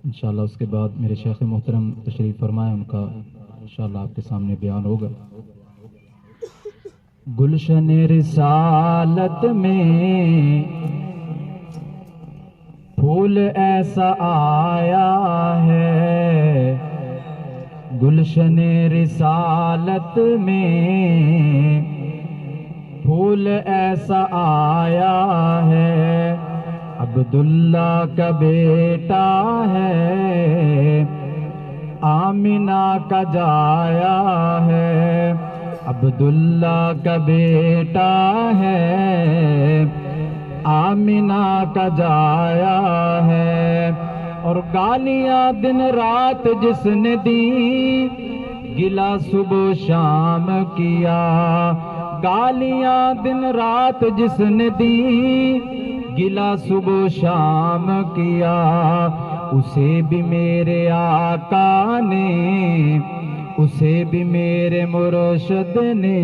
انشاءاللہ اس کے بعد میرے شیخ محترم تشریف فرمائیں، ان کا انشاءاللہ آپ کے سامنے بیان ہوگا۔ گلشن رسالت میں پھول ایسا آیا ہے، گلشن رسالت میں پھول ایسا آیا ہے، عبداللہ کا بیٹا ہے، آمنہ کا جایا ہے، عبداللہ کا بیٹا ہے، آمنہ کا جایا ہے۔ اور گالیاں دن رات جس نے دی، گلا صبح شام کیا، گالیاں دن رات جس نے دی، گلا صبح شام کیا، اسے بھی میرے آقا نے، اسے بھی میرے مرشد نے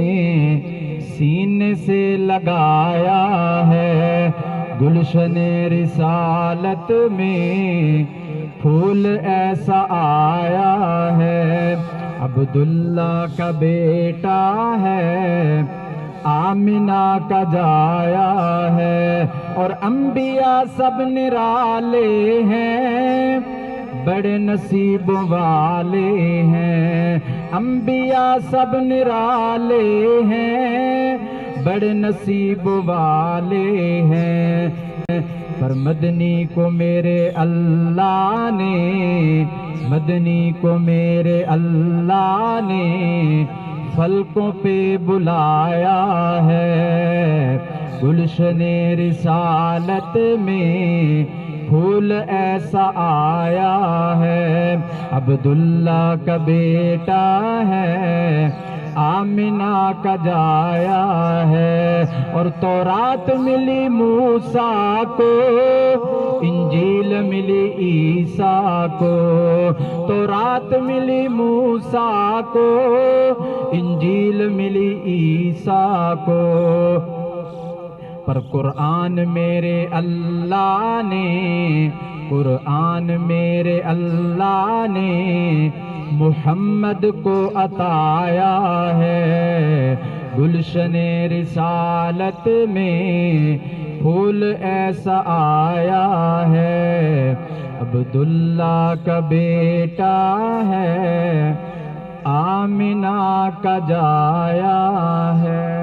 سینے سے لگایا ہے۔ گلشن رسالت میں پھول ایسا آیا ہے، عبداللہ کا بیٹا ہے، آمنہ کا جایا ہے۔ اور انبیاء سب نرالے ہیں، بڑے نصیب والے ہیں، انبیاء سب نرالے ہیں، بڑے نصیب والے ہیں۔ پر مدنی کو میرے اللہ نے، مدنی کو میرے اللہ نے فلکوں پہ بلایا ہے۔ گلشن رسالت میں پھول ایسا آیا ہے، عبداللہ کا بیٹا ہے، آمنہ کا جایا ہے۔ اور تورات ملی موسیٰ کو، انجیل ملی عیسیٰ کو، تورات ملی موسیٰ کو، انجیل ملی عیسیٰ کو، پر قرآن میرے اللہ نے، قرآن میرے اللہ نے محمد کو عطایا ہے۔ گلشن رسالت میں پھول ایسا آیا ہے، عبداللہ کا بیٹا ہے، آمنہ کا جایا ہے۔